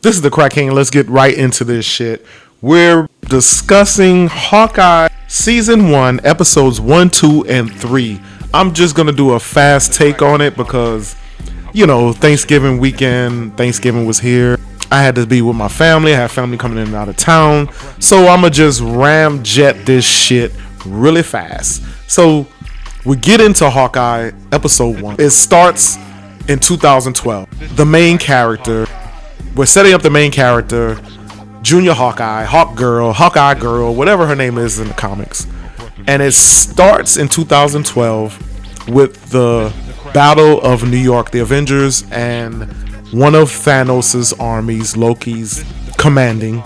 This is the Crack King. Let's get right into this shit. We're discussing Hawkeye Season 1, Episodes 1, 2, and 3. I'm just going to do a fast take on it because, you know, Thanksgiving weekend, Thanksgiving was here. I had to be with my family. I have family coming in and out of town. So I'm going to just ramjet this shit really fast. So we get into Hawkeye Episode 1. It starts in 2012. The main character, we're setting up the main character, Junior Hawkeye, Hawkeye Girl, whatever her name is in the comics. And it starts in 2012 with the Battle of New York, the Avengers, and one of Thanos' armies, Loki's commanding.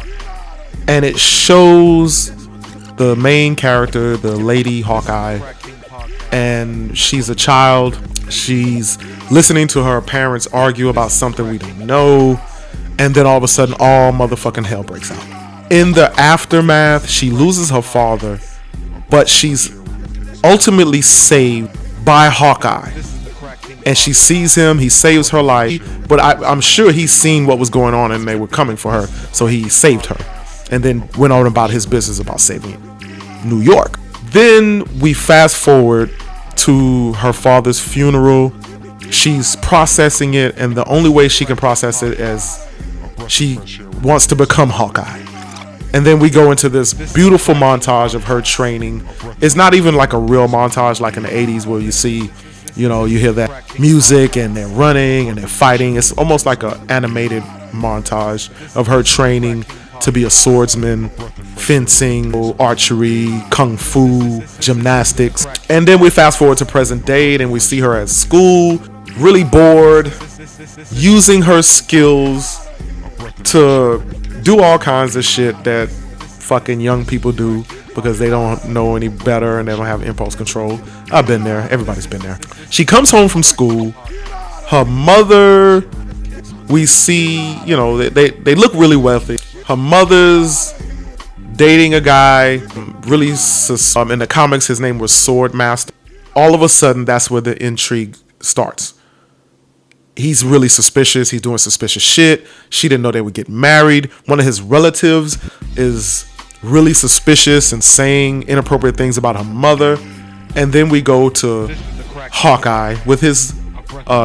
And it shows the main character, the lady Hawkeye, and she's a child. She's listening to her parents argue about something we don't know. And then all of a sudden, all motherfucking hell breaks out. In the aftermath, she loses her father, but she's ultimately saved by Hawkeye. And she sees him, he saves her life, but I'm sure he's seen what was going on and they were coming for her, so he saved her. And then went on about his business about saving New York. Then we fast forward to her father's funeral. She's processing it, and the only way she can process it is she wants to become Hawkeye. And then we go into this beautiful montage of her training. It's not even like a real montage like in the 80s where you see, you know, you hear that music and they're running and they're fighting. It's almost like an animated montage of her training to be a swordsman, fencing, archery, kung fu, gymnastics. And then we fast forward to present day and we see her at school, really bored, using her skills to do all kinds of shit that fucking young people do because they don't know any better and they don't have impulse control. I've been there. Everybody's been there. She comes home from school. Her mother, we see, you know, they look really wealthy. Her mother's dating a guy, really, in the comics, his name was Sword Master. All of a sudden, that's where the intrigue starts. He's really suspicious. He's doing suspicious shit. She didn't know they would get married. One of his relatives is really suspicious and saying inappropriate things about her mother. And then we go to Hawkeye with his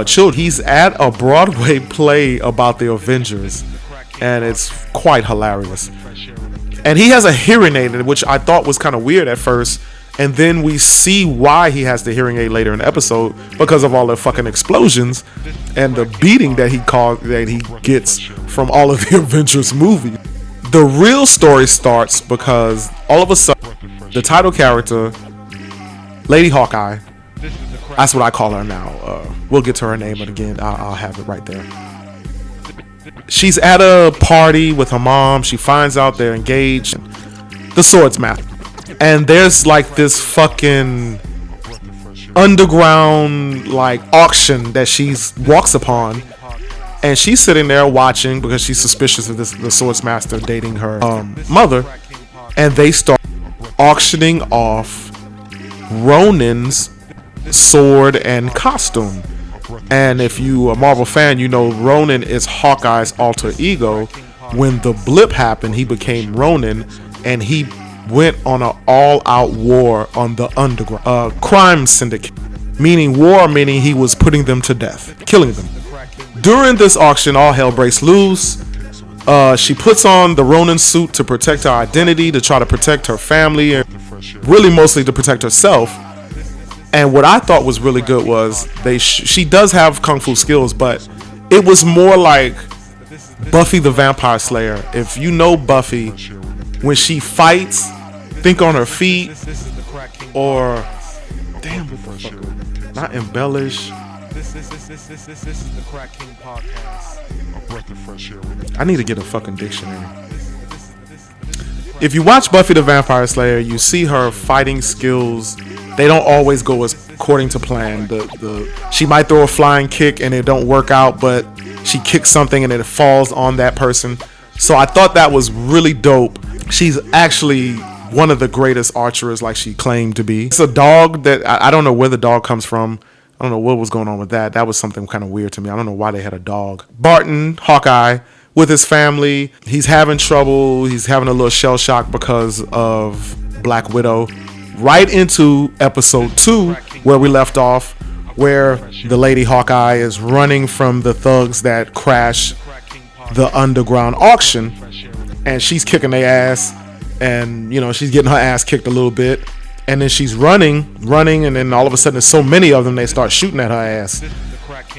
children. He's at a Broadway play about the Avengers, and it's quite hilarious. And he has a hearing aid, which I thought was kind of weird at first. And then we see why he has the hearing aid later in the episode because of all the fucking explosions and the beating that he gets from all of the Avengers movies. The real story starts because all of a sudden the title character, Lady Hawkeye, that's what I call her now. We'll get to her name, but again, I'll have it right there. She's at a party with her mom. She finds out they're engaged. The swords matter. And there's like this fucking underground like auction that she walks upon, and she's sitting there watching because she's suspicious of the swords master dating her mother, and they start auctioning off Ronin's sword and costume. And if you a Marvel fan, you know Ronin is Hawkeye's alter ego. When the blip happened, he became Ronin, and he went on an all-out war on the underground crime syndicate, meaning he was putting them to death, killing them. During this auction, all hell breaks loose. She puts on the Ronin suit to protect her identity, to try to protect her family, and really mostly to protect herself. And what I thought was really good was she does have kung fu skills, but it was more like Buffy the Vampire Slayer. If you know Buffy, when she fights, think on her feet, or damn, not embellish. This is the Crack King podcast. A breath of fresh air. I need to get a fucking dictionary. If you watch Buffy the Vampire Slayer, you see her fighting skills. They don't always go according to plan. She might throw a flying kick and it don't work out, but she kicks something and it falls on that person. So I thought that was really dope. She's actually one of the greatest archers like she claimed to be. It's a dog that I don't know where the dog comes from. I don't know what was going on with that. That was something kind of weird to me. I don't know why they had a dog. Barton, Hawkeye, with his family. He's having trouble. He's having a little shell shock because of Black Widow. Right into episode 2, where we left off, where the Lady Hawkeye is running from the thugs that crashed the underground auction, and she's kicking their ass, and she's getting her ass kicked a little bit, and then she's running, and then all of a sudden there's so many of them, they start shooting at her ass,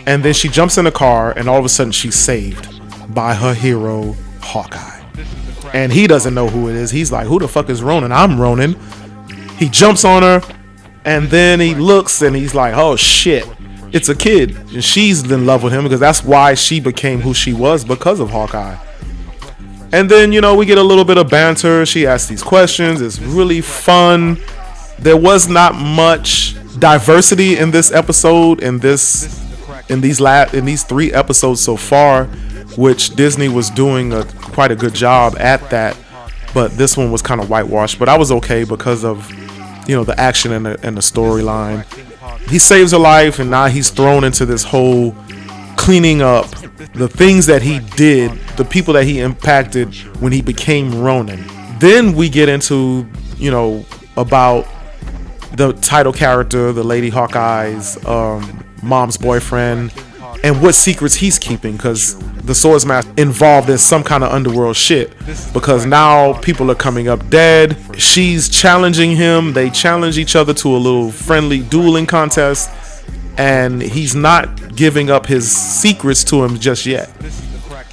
and then she jumps in the car, and all of a sudden she's saved by her hero Hawkeye, and he doesn't know who it is. He's like, who the fuck is Ronan? I'm Ronan. He jumps on her, and then he looks and he's like, oh shit, it's a kid. And she's in love with him because that's why she became who she was, because of Hawkeye. And then, we get a little bit of banter. She asks these questions. It's really fun. There was not much diversity in this episode, in these 3 episodes so far, which Disney was doing quite a good job at that. But this one was kind of whitewashed. But I was okay because of the action and the storyline. He saves her life, and now he's thrown into this whole cleaning up the things that he did, the people that he impacted when he became Ronin. Then we get into about the title character, the Lady Hawkeye's mom's boyfriend, and what secrets he's keeping, because the Swordsmaster involved in some kind of underworld shit, because now people are coming up dead. She's challenging him. They challenge each other to a little friendly dueling contest, and he's not giving up his secrets to him just yet.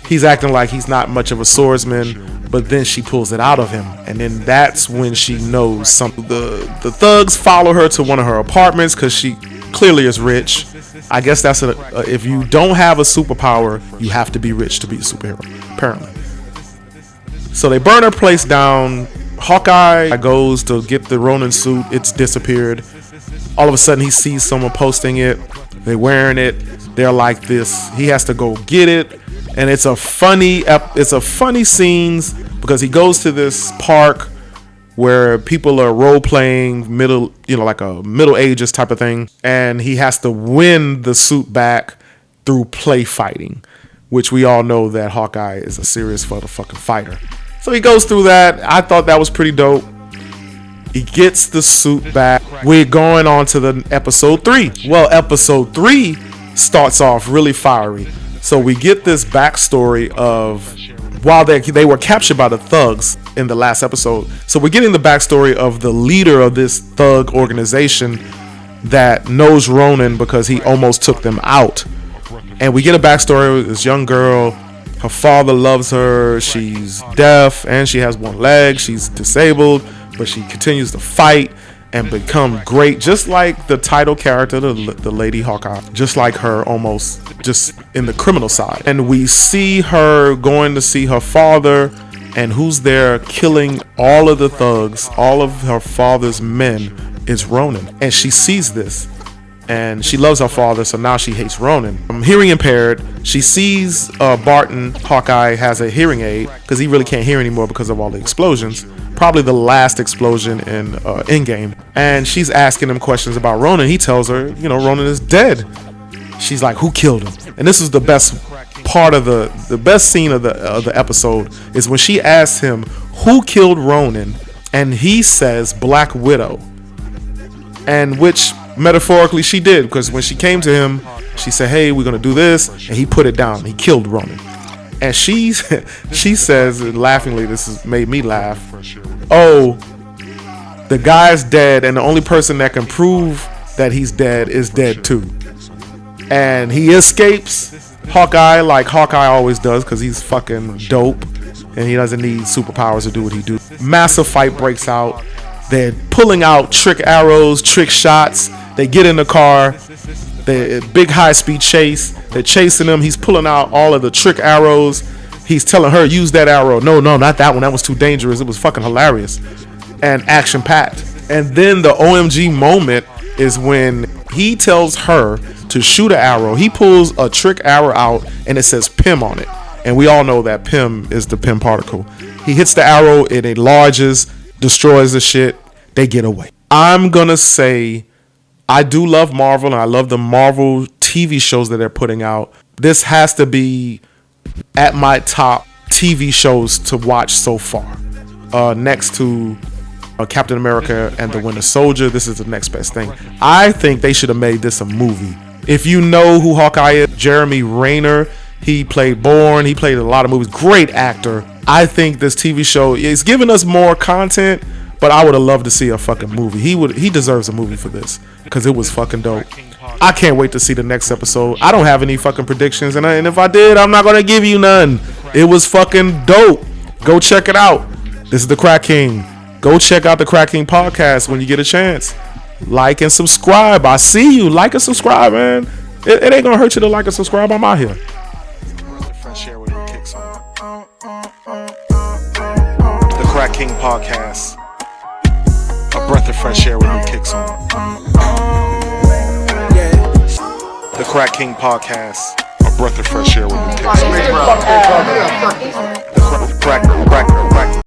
He's acting like he's not much of a swordsman, but then she pulls it out of him, and then that's when she knows something. The thugs follow her to one of her apartments because she clearly is rich. I guess that's if you don't have a superpower, you have to be rich to be a superhero, apparently. So they burn her place down. Hawkeye goes to get the Ronin suit. It's disappeared. All of a sudden, he sees someone posting it. They're wearing it. They're like this. He has to go get it, and it's a funny scenes because he goes to this park where people are role playing like a Middle Ages type of thing, and he has to win the suit back through play fighting, which we all know that Hawkeye is a serious fucking fighter. So he goes through that. I thought that was pretty dope. He gets the suit back. We're going on to the episode 3. Well, episode 3 starts off really fiery. So we get this backstory of while they were captured by the thugs in the last episode. So we're getting the backstory of the leader of this thug organization that knows Ronin because he almost took them out. And we get a backstory of this young girl. Her father loves her. She's deaf and she has one leg. She's disabled, but she continues to fight and become great, just like the title character, the Lady Hawkeye, just like her, almost just in the criminal side. And we see her going to see her father, and who's there killing all of the thugs, all of her father's men, is Ronin. And she sees this, and she loves her father, so now she hates Ronin. Hearing impaired, she sees Barton, Hawkeye, has a hearing aid because he really can't hear anymore because of all the explosions. Probably the last explosion in Endgame. And she's asking him questions about Ronin. He tells her, Ronin is dead. She's like, who killed him? And this is the best part of the best scene of the episode is when she asks him who killed Ronin, and he says Black Widow, and which metaphorically she did, because when she came to him, she said, hey, we're gonna do this, and he put it down. He killed Ronin. And she says laughingly, this has made me laugh, oh, the guy's dead, and the only person that can prove that he's dead is dead too. And he escapes Hawkeye like Hawkeye always does, because he's fucking dope and he doesn't need superpowers to do what he do. Massive fight breaks out. They're pulling out trick arrows, trick shots. They get in the car. They big high speed chase. They're chasing him. He's pulling out all of the trick arrows. He's telling her, use that arrow. No, not that one. That was too dangerous. It was fucking hilarious and action packed. And then the OMG moment is when he tells her to shoot an arrow. He pulls a trick arrow out and it says PIM on it. And we all know that PIM is the PIM particle. He hits the arrow, it enlarges, destroys the shit. They get away. I'm gonna say I do love Marvel, and I love the Marvel TV shows that they're putting out. This has to be at my top TV shows to watch so far. Next to Captain America and the Winter Soldier, this is the next best thing. I think they should have made this a movie. If you know who Hawkeye is, Jeremy Renner, he played Bourne, he played a lot of movies, great actor. I think this TV show is giving us more content, but I would have loved to see a fucking movie. He deserves a movie for this because it was fucking dope. I can't wait to see the next episode. I don't have any fucking predictions, and if I did, I'm not gonna give you none. It was fucking dope. Go check it out. This is the Crack King. Go check out the Crack King podcast when you get a chance. Like and subscribe. I see you. Like and subscribe, man. It ain't gonna hurt you to like and subscribe. I'm out here. The Crack King podcast. A breath of fresh air with new kicks on. The Crack King podcast. A breath of fresh air with new kicks on. The Crack